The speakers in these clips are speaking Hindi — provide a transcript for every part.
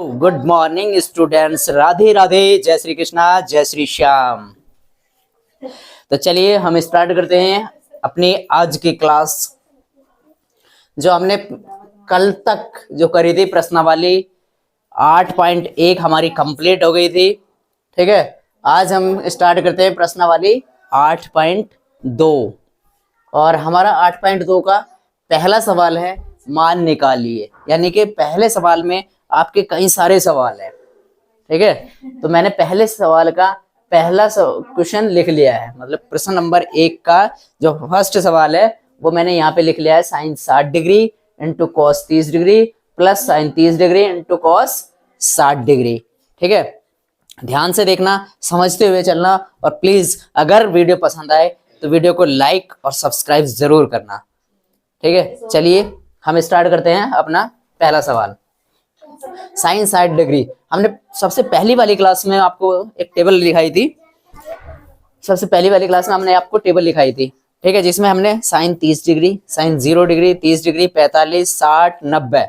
Good morning students, Radhe Radhe, जय श्री कृष्णा, जय श्री श्याम। तो चलिए हम स्टार्ट करते हैं अपनी आज की क्लास। जो हमने कल तक जो करी थी प्रश्नावली 8.1 हमारी कंप्लीट हो गई थी। ठीक है, आज हम स्टार्ट करते हैं प्रश्नावली 8.2 और हमारा 8.2 का पहला सवाल है मान निकालिए। यानी कि पहले सवाल में आपके कई सारे सवाल हैं। ठीक है, तो मैंने पहले सवाल का पहला क्वेश्चन लिख लिया है, मतलब प्रश्न नंबर 1 का जो फर्स्ट सवाल है वो मैंने यहाँ पे लिख लिया है। Sine 60 degree into cos 30 degree plus sine 30 degree into cos 60 degree. ठीक है, ध्यान से देखना, समझते हुए चलना, और प्लीज अगर वीडियो पसंद आए तो वीडियो को लाइक और सब्सक्राइब जरूर करना। ठीक है, चलिए हम स्टार्ट करते हैं अपना पहला सवाल। साइन 60 डिग्री हमने सबसे पहली वाली क्लास में आपको एक टेबल दिखाई थी। सबसे पहली वाली क्लास में हमने आपको टेबल दिखाई थी। ठीक है, जिसमें हमने sine 30 degree, sine 0 degree, 30 degree, 45, 60, 90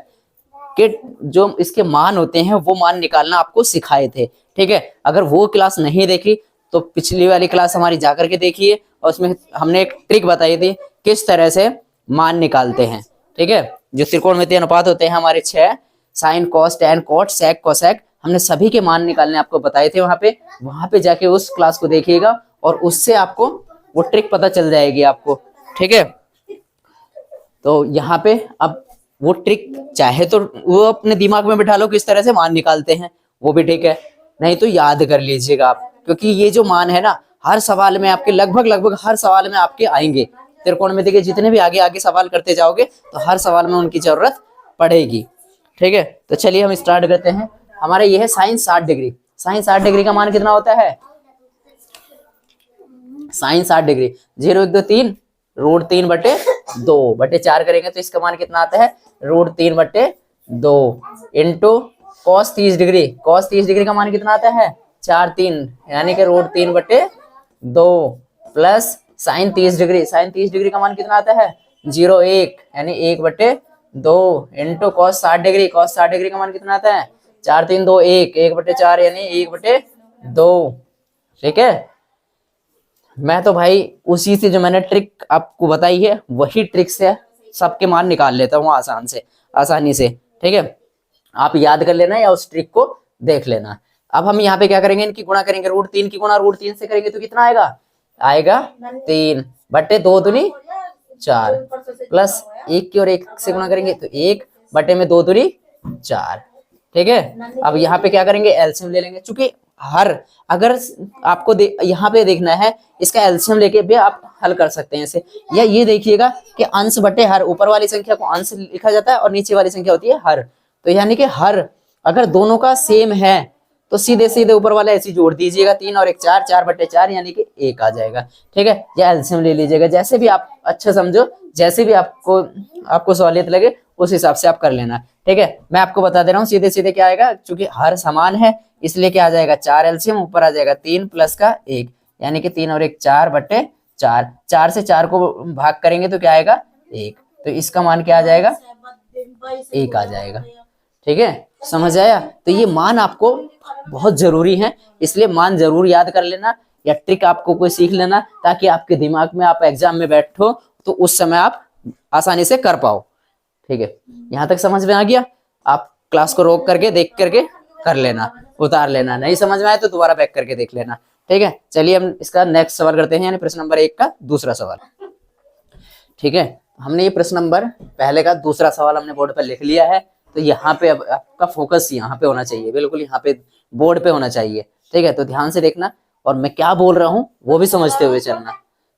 के जो इसके मान होते हैं वो मान निकालना आपको सिखाए थे। ठीक है, अगर वो क्लास नहीं देखी तो पिछली वाली क्लास हमारी जाकर के देखिए, और उसमें हमने एक ट्रिक बताई थी किस तरह से मान निकालते हैं। ठीक है, जो त्रिकोणमितीय अनुपात होते हैं हमारे 6, sine cos tan cot sec cosec, हमने सभी के मान निकालने आपको बताए थे। वहां पे जाके उस क्लास को देखिएगा और उससे आपको वो ट्रिक पता चल जाएगी आपको। ठीक है, तो यहाँ पे अब वो ट्रिक चाहे तो वो अपने दिमाग में बिठा लो किस तरह से मान निकालते हैं, वो भी ठीक है, नहीं तो याद कर लीजिएगा आप, क्योंकि ये जो मान है ना हर सवाल में आपके लगभग हर सवाल में आपके आएंगे। त्रिकोणमिति के जितने भी आगे आगे सवाल करते जाओगे तो हर सवाल में उनकी जरूरत पड़ेगी। ठीक है, तो चलिए हम स्टार्ट करते हैं। हमारे ये है साइन 60 डिग्री। साइन 60 डिग्री का मान कितना होता है? साइन 60 डिग्री 0 1 2 3 रूट 3/2/4 करेंगे तो इसका मान कितना आता है? Root 3/2 into cos 30 degree. Cos 30 degree का मान कितना आता है? 4 3, यानी कि root 3/2 plus sine 30 degree. Sine 30 degree का मान कितना आता है? 0 1, यानी 1/2 into cos 60 degree. Cos 60 degree का मान कितना आता है? 4 3 2 1, 1/4, यानी 1/2। ठीक है, मैं तो भाई उसी से जो मैंने ट्रिक आपको बताई है वही ट्रिक से सबके मान निकाल लेता हूँ आसानी से। ठीक है, आप याद कर लेना या उस ट्रिक को देख लेना। अब हम यहाँ पे क्या करेंगे? इनकी गुणा करेंगे। रूट 3 की गुणा रूट 3 से करेंगे तो कितना आएगा? 3/2 दूनी 4 प्लस 1 की और 1 से गुणा करेंगे तो 1/2 दूनी 4। ठीक है, अब यहाँ पे क्या करेंगे? एलसीएम ले लेंगे। चूंकि अगर आपको यहाँ पे देखना है, इसका एलसीएम लेके भी आप हल कर सकते हैं इसे। या ये देखिएगा कि अंश बटे हर, ऊपर वाली संख्या को अंश लिखा जाता है और नीचे वाली संख्या होती है हर। तो यानी कि हर अगर दोनों का सेम है तो सीधे सीधे ऊपर वाला ऐसे जोड़ दीजिएगा। 3 और 1 4, 4/4, यानी कि 1 आ जाएगा। ठीक है, या एलसीएम ले लीजिएगा, जैसे भी आप अच्छा समझो, जैसे भी आपको सहूलियत लगे उस हिसाब से आप कर लेना। ठीक है, मैं आपको बता दे रहा हूँ सीधे सीधे क्या आएगा। चूंकि हर समान है इसलिए क्या आ जाएगा? 4 एलसीएम, ऊपर आ जाएगा 3 प्लस का 1, यानी कि 3 और 1 4/4। 4 से 4 को भाग करेंगे तो क्या आएगा? 1। तो इसका मान क्या आ जाएगा? 1 आ जाएगा। ठीक है, समझ आया? तो ये मान आपको बहुत जरूरी है, इसलिए मान जरूर याद कर लेना या ट्रिक आपको कोई सीख लेना, ताकि आपके दिमाग में आप एग्जाम में बैठो तो उस समय आप आसानी से कर पाओ। ठीक है, यहाँ तक समझ में आ गया? आप क्लास को रोक करके देख करके कर लेना, उतार लेना, नहीं समझ में आए तो दोबारा बैक करके देख लेना। ठीक है, चलिए हम इसका नेक्स्ट सवाल करते हैं, यानी प्रश्न नंबर 1 का दूसरा सवाल। ठीक है, हमने ये प्रश्न नंबर पहले का दूसरा सवाल हमने बोर्ड पर लिख लिया है। तो यहाँ पे अब आपका फोकस यहाँ पे होना चाहिए, बिल्कुल यहाँ पे बोर्ड पे होना चाहिए। ठीक है, तो ध्यान से देखना और मैं क्या बोल रहा हूँ वो भी समझते हुए चलना।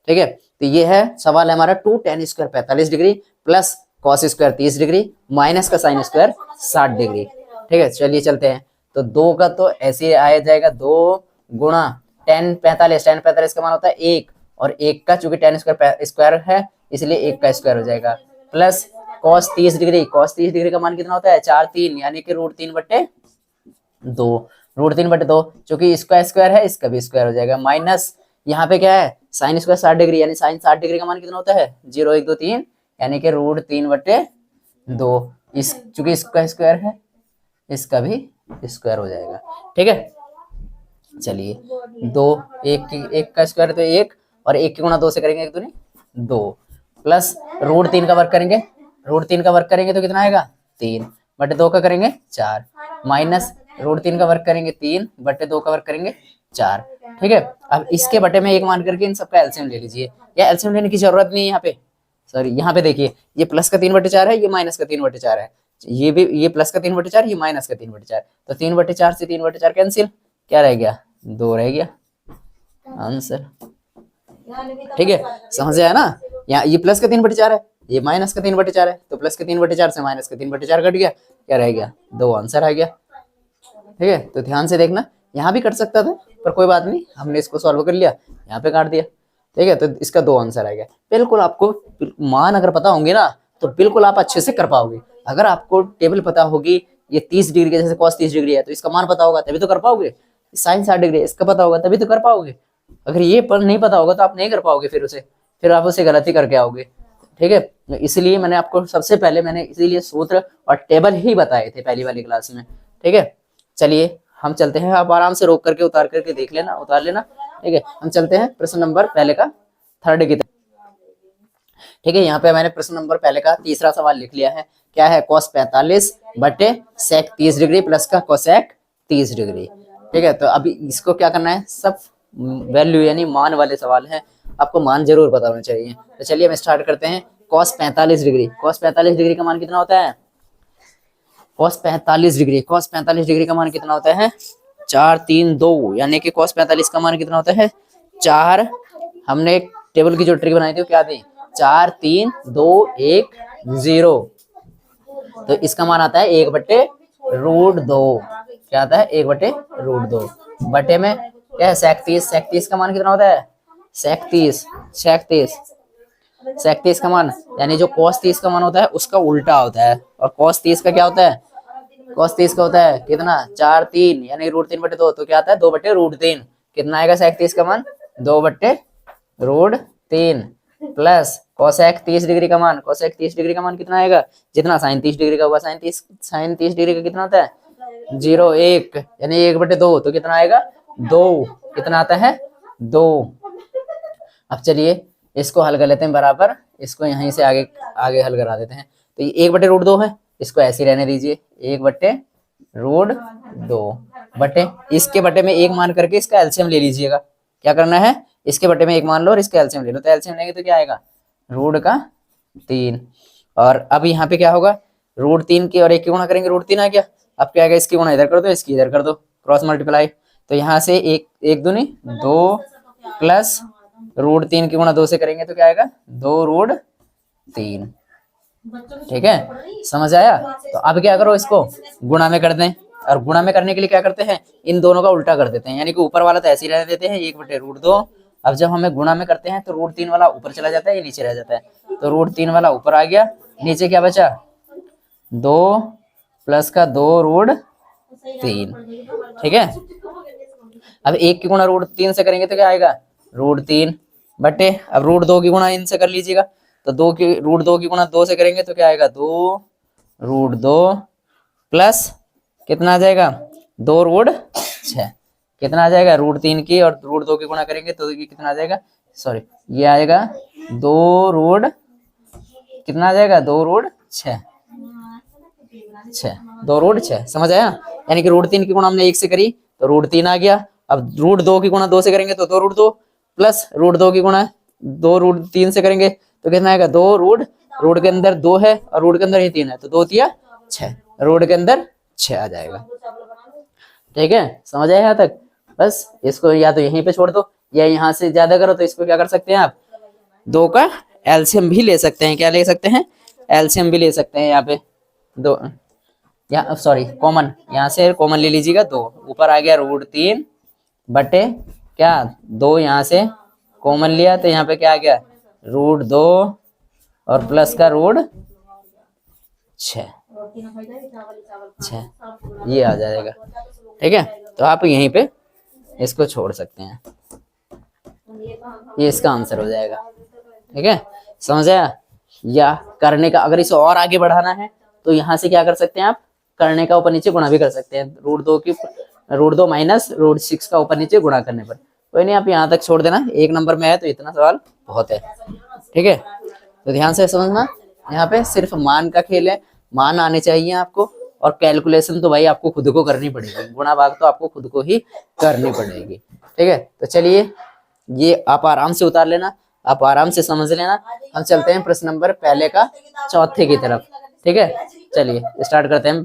ठीक है, तो ये है सवाल है हमारा 2 tan square 45 degree plus cos square 30 degree minus का साइन स्क्वायर 60 डिग्री। ठीक है, चलिए चलते हैं। तो 2 का तो ऐसे आया जाएगा, 2 गुणा tan 45। tan 45 का मान होता है 1, और 1 का चूंकि tan स्क्वायर है इसलिए 1 का स्क्वायर हो जाएगा, plus cos 30 degree. cos 30 degree का मान कितना होता है? 4 3, यानी कि रूट 3/2। रूट 3/2 चूंकि इसका स्क्वायर है इसका भी स्क्वायर हो जाएगा, माइनस यहाँ पे क्या है? साइन स्क्वायर 60 डिग्री, यानी साइन 60 डिग्री का मान कितना होता है? 0 1 2 3, यानी कि रूट 3/2। चूंकि इसका स्क्वायर है इसका भी स्क्वायर हो जाएगा। ठीक है, चलिए 2, एक का स्क्वायर तो 1, और 1 की गुणा 2 से करेंगे 1 दूनी 2, प्लस √3 का वर्ग करेंगे, √3 का वर्ग करेंगे तो कितना आएगा 3 बटे 2 का करेंगे 4, माइनस √3 का वर्ग करेंगे 3 बटे 2 का वर्ग करेंगे 4। ठीक है, अब इसके बटे में 1 मान करके इन सबका एलसीएम ले लीजिए, या एलसीएम लेने की जरूरत नहीं है यहाँ पे, सॉरी यहाँ पे देखिए, ये प्लस का 3/4 है, ये माइनस का 3/4 है, ये भी, ये प्लस का 3/4, ये माइनस का 3/4, तो 3/4 से 3/4 कैंसिल, क्या रह गया 2 रह गया आंसर। ठीक है, समझ आया ना, यहाँ ये प्लस का 3/4 है, ये माइनस का 3/4 है, तो प्लस का 3/4 से माइनस का 3/4 कट गया, क्या रह गया 2 आंसर आ गया। ठीक है, तो ध्यान से देखना, यहाँ भी कट सकता था पर कोई बात नहीं, हमने इसको सॉल्व कर लिया, यहाँ पे काट दिया। ठीक है, तो इसका 2 आंसर आ गया। बिल्कुल आपको मान अगर पता होंगे ना तो बिल्कुल आप अच्छे से कर पाओगे। अगर आपको टेबल पता होगी, ये 30 डिग्री के जैसे cos 30 डिग्री है तो इसका मान पता होगा तभी तो कर पाओगे, sin 60 डिग्री इसका पता होगा तभी तो कर पाओगे। अगर ये पर नहीं पता होगा तो आप नहीं कर पाओगे, फिर आप उसे गलती करके आओगे। ठीक है, इसलिए मैंने आपको सबसे पहले इसीलिए सूत्र और टेबल ही बताए थे पहली वाली क्लास में। ठीक है, चलिए हम चलते हैं, आप आराम से रोक करके उतार करके देख लेना, उतार लेना। ठीक है, हम चलते हैं प्रश्न नंबर पहले का थर्ड की तरफ। ठीक है, यहाँ पे मैंने प्रश्न नंबर पहले का तीसरा सवाल लिख लिया है, क्या है cos 45 बटे sec 30 डिग्री प्लस का cosec 30 डिग्री। ठीक है, तो अभी इसको क्या करना है, सब वैल्यू यानी मान वाले सवाल हैं, आपको मान जरूर पता होना चाहिए। तो चलिए हम स्टार्ट करते हैं। cos 45 डिग्री, cos 45 डिग्री का मान कितना होता है, cos 45 डिग्री का मान कितना होता है 4 3 2, यानी कि cos 45 का मान कितना होता है 4, हमने एक टेबल की जो ट्रिक बनाई थी वो क्या थी 4 3 2 1 0, तो इसका मान आता है 1/√2, क्या आता है 1/√2, बटे में क्या है sec 30 का मान कितना होता है sec 30 का मान, यानी जो cos 30 का मान होता है उसका उल्टा होता है, और cos 30 का क्या होता है, cos 30 का होता है कितना 4 3, यानी √3/2, तो क्या आता है 2/√3, कितना आएगा sec 30 का मान 2/√3, प्लस cosec 30 डिग्री का मान, cosec 30 डिग्री का मान कितना आएगा, जितना sin 30 डिग्री का हुआ, sin 30 डिग्री का कितना होता है 0 1, यानी 1/2, तो कितना आएगा 2, कितना आता है 2। अब चलिए इसको हल कर लेते हैं बराबर, इसको यहीं से आगे हल करा देते हैं। तो ये 1/√2 है, इसको ऐसे ही रहने दीजिए, 1/√2 बटे, इसके बटे में 1 मान करके इसका एलसीएम ले लीजिएगा। क्या करना है, इसके बटे में 1 मान लो और इसका एलसीएम ले लो, तो एलसीएम लेंगे तो क्या आएगा √3, और अब यहाँ पे क्या होगा √3 की और 1 की गुणा करेंगे, √3 आ गया, अब क्या आएगा इसकी गुणा इधर कर दो, इसकी इधर कर दो, क्रॉस मल्टीप्लाई, तो यहाँ से 1 दूनी 2 प्लस √3 की गुणा 2 से करेंगे तो क्या आएगा 2√3। ठीक है, समझ आया। तो अब क्या करो, इसको गुणा में कर दें, और गुणा में करने के लिए क्या करते हैं, इन दोनों का उल्टा कर देते हैं, यानी कि ऊपर वाला तो ऐसे ही रहने देते हैं 1/√2, अब जब हमें गुणा में करते हैं तो √3 वाला ऊपर चला जाता है, ये नीचे रह जाता है, तो √3 वाला ऊपर आ गया, नीचे क्या बचा 2 प्लस का 2√3। ठीक है, अब 1 की गुणा √3 से करेंगे तो क्या आएगा √3 बटे, अब √2 की गुणा इनसे कर लीजिएगा, तो √2 की गुणा 2 से करेंगे तो क्या आएगा 2√2 प्लस कितना आ जाएगा 2√6, कितना आ जाएगा √3 की और √2 की गुणा करेंगे तो ये कितना आ जाएगा, सॉरी ये आएगा 2√, कितना आ जाएगा 2√6, 2√6, समझ आया। यानी कि √3 की गुणा हमने 1 से करी तो √3 आ गया, अब √2 की गुणा 2 से करेंगे तो 2√2 प्लस √2 की गुणा 2√3 से करेंगे तो कितना आएगा 2√, के अंदर 2 है और रूट के अंदर ही 3 है, तो 2 3 6, रूट के अंदर 6 आ जाएगा। ठीक है, समझ आया यहाँ तक। बस इसको या तो यहीं पे छोड़ दो या यहाँ से ज्यादा करो, तो इसको क्या कर सकते हैं आप 2 का एलसीएम भी ले सकते हैं, क्या ले सकते हैं एलसीएम भी ले सकते हैं, यहाँ पे 2 या सॉरी कॉमन, यहाँ से कॉमन ले लीजिएगा, 2 ऊपर आ गया √3 बटे क्या 2, यहाँ से कॉमन लिया तो यहाँ पे क्या आ गया √2 और प्लस का √6, ये आ जाएगा। ठीक है, तो आप यहीं पे इसको छोड़ सकते हैं, ये इसका आंसर हो जाएगा। ठीक है, समझ आया। या करने का अगर इसे और आगे बढ़ाना है तो यहाँ से क्या कर सकते हैं आप करने का ऊपर नीचे गुणा भी कर सकते हैं। √2 माइनस √6 का ऊपर नीचे गुणा करने पर। कोई नहीं, आप यहाँ तक छोड़ देना, 1 नंबर में है तो इतना सवाल बहुत है। ठीक है, तो ध्यान से समझना, यहाँ पे सिर्फ मान का खेल है, मान आने चाहिए आपको, और कैलकुलेशन तो भाई आपको खुद को करनी पड़ेगी, गुणा भाग तो आपको खुद को ही करनी पड़ेगी। ठीक है, तो चलिए ये आप आराम से उतार लेना, आप आराम से समझ लेना। हम चलते हैं प्रश्न नंबर पहले का चौथे की तरफ। ठीक है, चलिए स्टार्ट करते हैं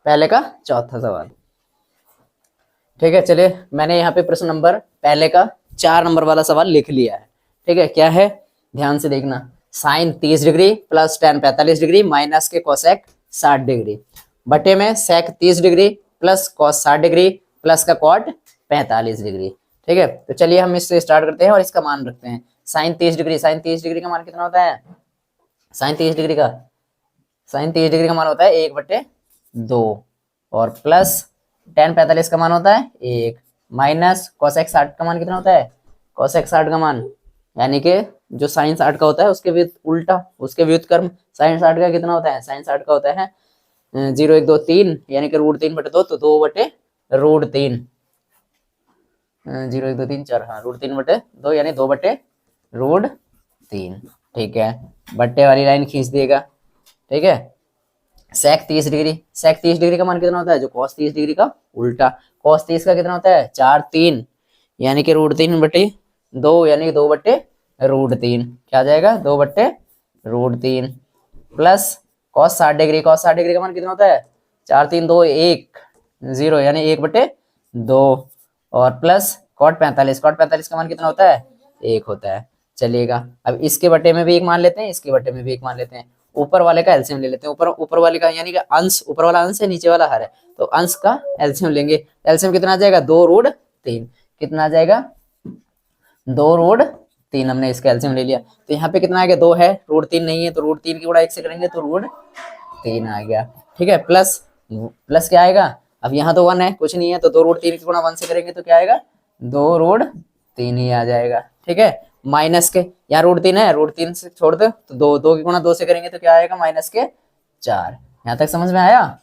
पहले का चौथा सवाल। ठीक है, चलिए मैंने यहाँ पे प्रश्न नंबर पहले का 4 नंबर वाला सवाल लिख लिया है। ठीक है, क्या है ध्यान से देखना, sine 30 degree plus tan 45 degree minus के कोसेक 60 डिग्री बटे में sec 30 degree plus cos 60 degree plus का कॉट 45 डिग्री। ठीक है, तो चलिए हम इससे स्टार्ट करते हैं और इसका मान रखते हैं। साइन 30 डिग्री का मान कितना होता है? साइन 30 डिग्री का मान होता है 1/2 और प्लस tan 45 का मान होता है 1 माइनस कोसेक 60 का मान कितना होता है? कोसेक 60 का मान यानी कि जो साइन 60 का होता है उसके उल्टा, उसके व्युत्क्रम साइन 60 का कितना होता है? साइन 60 का होता है 0 1 2 3 यानी कि √3/2 तो 2/√3 0 1 2 3 4 हाँ √3/2 यानी 2/√3। ठीक है, बट्टे वाली लाइन खींच देगा। ठीक है, सेक 30 डिग्री का मान कितना होता है? जो cos 30 डिग्री का उल्टा, cos 30 का कितना होता है? 4 3 यानी कि √3/2 यानी 2/√3 क्या आ जाएगा? 2/√3 प्लस cos 60 डिग्री का मान कितना होता है? 4 3 2 1 0 यानी 1/2 और प्लस cot 45 का मान कितना होता है? 1 होता है। चलिएगा, अब इसके बटे में भी एक मान लेते हैं, इसके बटे में भी एक मान लेते हैं, ऊपर वाले का एलसीएम ले लेते हैं। ऊपर वाले का यानी कि अंश, ऊपर वाला अंश है नीचे वाला हर है, तो अंश का एलसीएम लेंगे। एलसीएम कितना आ जाएगा? 2√3 कितना आ जाएगा? 2√3 हमने इसका एलसीएम ले लिया, तो यहाँ पे कितना आ गया? 2 है, √3 नहीं है, तो √3 की गुणा 1 से करेंगे तो √3 आ गया। ठीक है, प्लस क्या आएगा? अब यहाँ तो 1 है, कुछ नहीं है, तो 2√3 की गुणा 1 से करेंगे तो क्या आएगा? 2√3 ही आ जाएगा। ठीक है, माइनस के यहाँ √3 है, √3 से छोड़ दो तो 2 की गुणा 2 से करेंगे तो क्या आएगा? -4। यहाँ तक समझ में आया?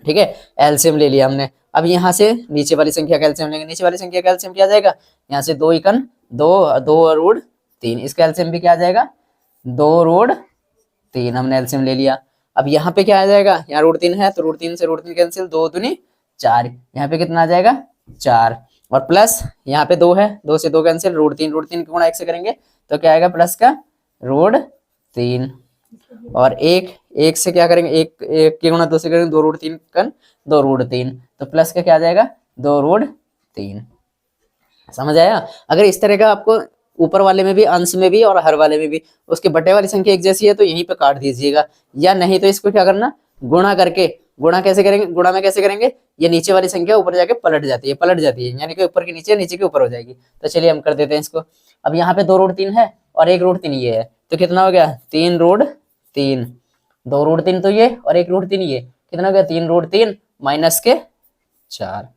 ठीक है, एलसीएम ले लिया हमने। अब यहाँ से नीचे वाली संख्या का एलसीएम लेंगे। नीचे वाली संख्या का एलसीएम क्या आ जाएगा? यहाँ से 2 × 2 इसका एलसीएम भी क्या आ जाएगा? 2√3 हमने एलसीएम ले लिया। अब यहाँ पे क्या आ जाएगा? यहाँ √3 है तो √3 से √3 कैंसिल, 2 दूनी 4, यहाँ पे कितना आ जाएगा? 4 और प्लस यहाँ पे 2 है, 2 से 2 कैंसिल, √3 की गुणा 1 से करेंगे तो क्या आएगा? प्लस का √3 और 1 से क्या करेंगे? 1 की गुणा 2 से करेंगे, 2√3 तो प्लस का क्या आ जाएगा? 2√3। समझ आया? अगर इस तरह का आपको ऊपर वाले में भी, अंश में भी और हर वाले में भी उसके बटे वाली संख्या एक जैसी है तो यहीं पे काट दीजिएगा, या नहीं तो इसको क्या करना? गुणा करके, गुणा कैसे करेंगे? गुणा में कैसे करेंगे? ये नीचे वाली संख्या ऊपर जाके पलट जाती है यानी कि ऊपर के नीचे, नीचे के ऊपर हो जाएगी। तो चलिए हम कर देते हैं इसको। अब यहाँ पे 2√3 है और 1√3 ये है, तो कितना हो गया? 3√3, 2√3 तो ये और 1√3 ये, कितना हो गया? 3√3 माइनस के 4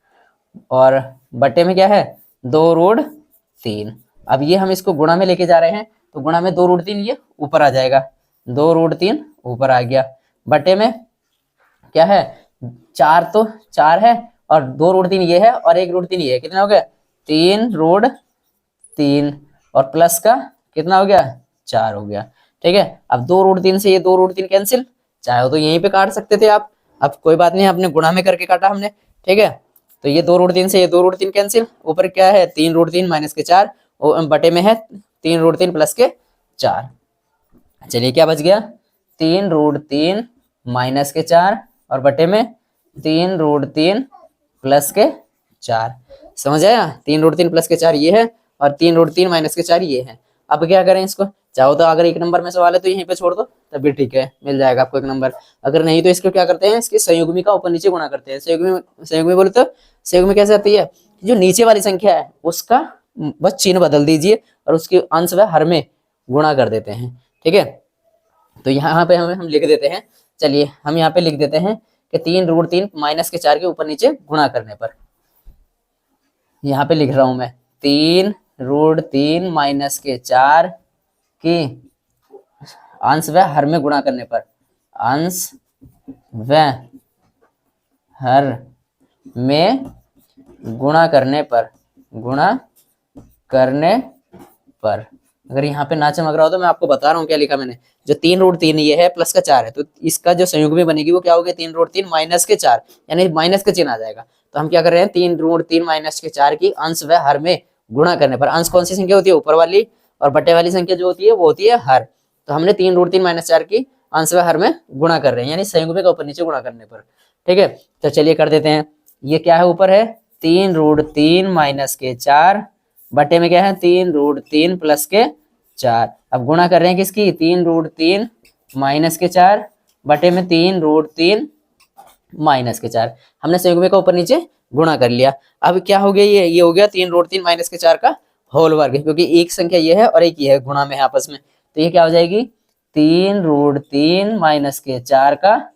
और बटे में क्या है? 2√3। अब ये हम इसको गुणा में लेके जा रहे हैं तो गुणा में 2√3 ये ऊपर आ जाएगा, 2√3 ऊपर आ गया, बटे में क्या है? 4 तो 4 है और 2√3 ये है और 1√3 ये है, कितना हो गया? 3√3 और प्लस का कितना हो गया? 4 हो गया। ठीक है, अब 2√3 से ये 2√3 कैंसिल, चाहे तो यहीं पे काट सकते थे आप, अब कोई बात नहीं, आपने गुणा में करके काटा हमने। ठीक है, तो ये 2√3 से ये 2√3 कैंसिल, ऊपर क्या है? 3√3 माइनस के 4 बटे में है 3√3 प्लस के 4। चलिए क्या बच गया? 3√3 माइनस के 4 और बटे में 3√3 प्लस के 4। समझ आया? 3√3 प्लस के 4 ये है और 3√3 माइनस के 4 ये है। अब क्या करें इसको? चाहो तो अगर 1 नंबर में सवाल है तो यहीं पे छोड़ दो, तब भी ठीक है, मिल जाएगा आपको 1 नंबर। अगर नहीं तो इसको क्या करते हैं? इसकी संयुग्मी का ऊपर नीचे गुणा करते हैं। संयुग्मी बोले तो संयुग्मी कैसे आती है? जो नीचे वाली संख्या है उसका बस चिन्ह बदल दीजिए और उसके अंश व हर में गुणा कर देते हैं। ठीक है, तो यहाँ पे हम लिख देते हैं, चलिए हम यहाँ पे लिख देते हैं कि 3√3 माइनस के 4 के ऊपर नीचे गुणा करने पर, यहाँ पे लिख रहा हूं मैं 3√3 माइनस के 4 की अंश व हर में गुणा करने पर, अंश व हर में गुणा करने पर अगर यहाँ पे ना चमक रहा हो तो मैं आपको बता रहा हूँ क्या लिखा मैंने। जो 3√3 ये है प्लस का 4 है, तो इसका जो संयुग्मी बनेगी वो क्या होगी, 3√3 माइनस के 4, यानी माइनस का चिन्ह आ जाएगा। तो हम क्या कर रहे हैं, 3√3 माइनस के 4 की अंश व हर में गुणा करने पर। अंश कौन सी संख्या होती है, ऊपर वाली, और बटे वाली संख्या जो होती है वो होती है हर। तो हमने 3√3 माइनस 4 की अंश व हर में गुणा कर रहे हैं, यानी संयुग्मी का ऊपर नीचे गुणा करने पर। ठीक है, तो चलिए कर देते हैं। ये क्या है, ऊपर है 3√3 माइनस के 4, बटे में क्या है 3√3 प्लस के 4। अब गुणा कर रहे हैं किसकी, 3√3 माइनस के 4 बटे में 3√3 माइनस के 4। हमने संयुग्मी का ऊपर नीचे गुणा कर लिया। अब क्या हो गया, ये हो गया 3√3 माइनस के 4 का होल वर्ग, क्योंकि एक संख्या ये है और एक ये है, गुणा में है आपस में। तो ये क्या हो जाएगी, 3√3 माइनस के 4 का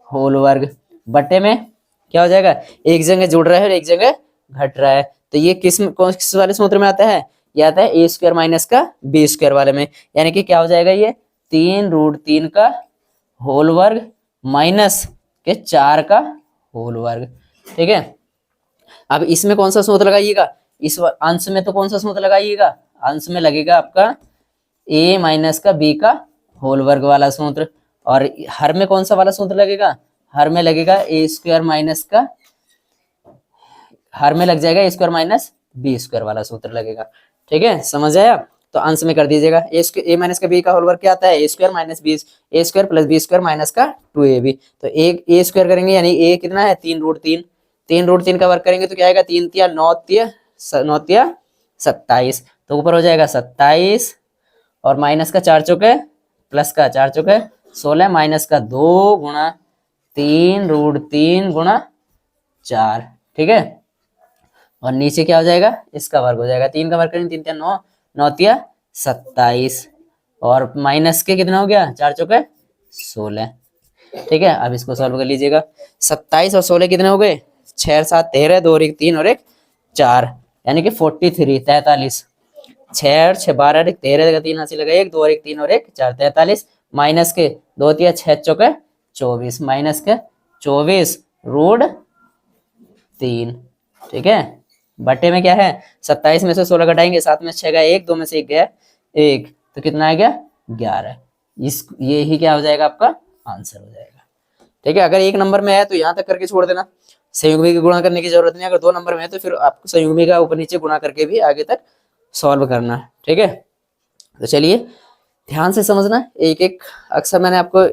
होल वर्ग बटे में क्या हो जाएगा, एक जगह जुड़ रहा है और एक जगह घट रहा है। तो ये किस वाले सूत्र में आता है, ये आता है ए स्क्वायर माइनस का बी स्क्वायर वाले में। यानी कि क्या हो जाएगा, ये 3√3 का होल वर्ग माइनस के 4 का होल वर्ग। ठीक है, अब इसमें कौन सा सूत्र लगाइएगा, इस अंश में तो कौन सा सूत्र लगाइएगा, अंश में लगेगा आपका a माइनस का b का होल वर्ग वाला सूत्र, और हर में कौन सा वाला सूत्र लगेगा, हर में लगेगा a स्क्वायर माइनस का, हर में लग जाएगा a square minus B square वाला सूत्र लगेगा। ठीक है, समझ आया। तो अंश में कर दीजिएगा, a माइनस का b का होल वर्ग क्या आता है, a square minus B, a square plus B square minus का 2ab। तो एक a स्क्वायर करेंगे यानी a कितना है 3√3, 3√3 का वर्ग करेंगे तो क्या आएगा, 3 तिया 9 तिया 27। तो ऊपर हो जाएगा 27 और माइनस का 4 चौके प्लस का 4 चौके 16 माइनस का 2 गुणा 3√3 गुणा 4। ठीक है, और नीचे क्या हो जाएगा, इसका वर्ग हो जाएगा, 3 का वर्ग करेंगे 3 तिया 9, 9 तिया 27 और माइनस के कितना हो गया 4 चौके 16। ठीक है, अब इसको सॉल्व कर लीजिएगा। 27 और 16 कितने हो गए, 6 7 13, 2 और 1 3 और 1 4, यानी कि 43 43। 6 और 6 12 और 1 13 का 3 हासिल लगा 1, 2 और 1 3 और 1 4 43 माइनस के 2 तिया 6 चौके 24 माइनस के 24√3। ठीक है, बटे में क्या है 27 में से 16 घटाएंगे, 7 में 6 गया 1, 2 में से 1 गया 1, तो कितना आ गया 11। ये ही क्या हो जाएगा, आपका आंसर हो जाएगा। ठीक है, अगर 1 नंबर में है तो यहाँ तक करके छोड़ देना, संयुग्मी की गुणा करने की जरूरत नहीं। अगर 2 नंबर में है तो फिर आपको संयुग्मी का ऊपर नीचे गुणा करके भी आगे तक सॉल्व करना। ठीक है, तो चलिए ध्यान से समझना, एक एक अक्सर मैंने आपको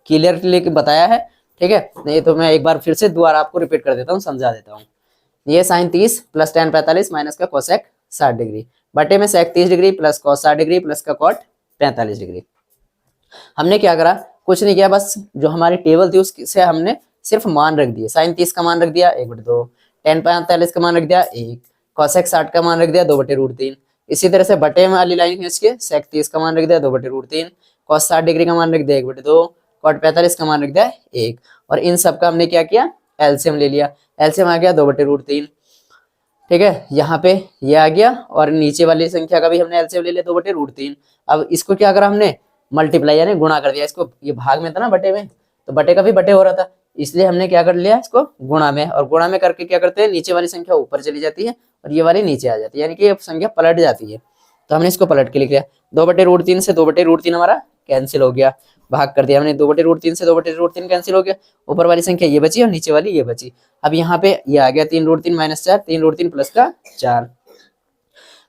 क्लियरली बताया है। ठीक है, नहीं तो मैं एक बार फिर से दोबारा आपको रिपीट कर देता हूँ, समझा देता हूँ। ये साइन 30 प्लस tan 45 माइनस का कोसेक 60 डिग्री बटे में sec 30 degree plus cos 60 degree plus का कॉट 45 डिग्री। हमने क्या करा, कुछ नहीं किया, बस जो हमारी टेबल थी उससे हमने सिर्फ मान रख दिए। साइन 30 का मान रख दिया 1/2, tan 45 का मान रख दिया 1, कोसेक 60 का मान रख दिया 2/√3। इसी तरह से बटे वाली लाइन खींच के सेक 30 का मान रख दिया 2/√3, कॉस 60 डिग्री का मान रख दिया 1/2, कॉट 45 का मान रख दिया 1, और इन सब का हमने क्या किया, एलसीएम ले लिया। एलसीएम आ गया 2/√3। ठीक है, यहाँ पे ये आ गया और नीचे वाली संख्या का भी हमने एलसीएम ले लिया 2/√3। अब इसको क्या करा हमने, मल्टीप्लाई यानी गुणा कर दिया इसको। ये भाग में था ना बटे में, तो बटे का भी बटे हो रहा था, इसलिए हमने क्या कर लिया इसको गुणा में, और गुणा में करके क्या करते हैं, नीचे वाली संख्या ऊपर चली जाती है और ये वाली नीचे आ जाती है, यानी कि ये संख्या पलट जाती है। तो हमने इसको पलट के लिख लिया, 2/√3 से 2/√3 हमारा कैंसिल हो गया, भाग कर दिया हमने, 2/√3 से 2/√3 कैंसिल हो गया, ऊपर वाली संख्या ये बची और नीचे वाली ये बची। अब यहाँ पे ये आ गया 3√3 माइनस 4, 3√3 प्लस का 4।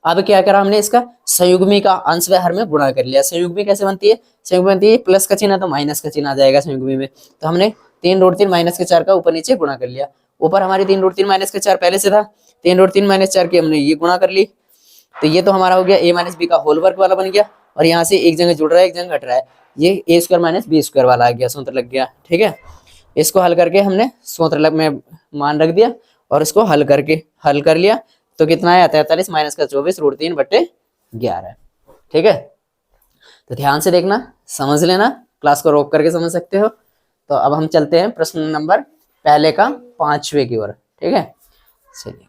अब क्या करा हमने, इसका संयुग्मी का अंश व हर में गुणा कर लिया। संयुग्मी कैसे बनती है, संयुग्मी बनती है प्लस का चिन्ह तो माइनस का चिन्ह आ जाएगा संयुग्मी में। तो हमने 3√3 माइनस के 4 का ऊपर नीचे गुणा कर लिया। ऊपर हमारी 3√3 माइनस के 4 पहले से था, 3√3 माइनस 4 की हमने ये गुणा कर ली, तो ये तो हमारा हो गया a माइनस बी का होल वर्ग वाला बन गया, और यहाँ से एक जगह जुड़ रहा है एक जगह घट रहा है, ये a square minus B square वाला आ गया, सूत्र लग गया। ठीक है, इसको हल करके हमने सूत्र में मान रख दिया और इसको हल कर लिया, तो कितना आया 43 माइनस का 24√3/11। ठीक है, तो ध्यान से देखना, समझ लेना, क्लास को रोक करके समझ सकते हो। तो अब हम चलते हैं प्रश्न नंबर पहले का 5वें की ओर। ठीक है, चलिए।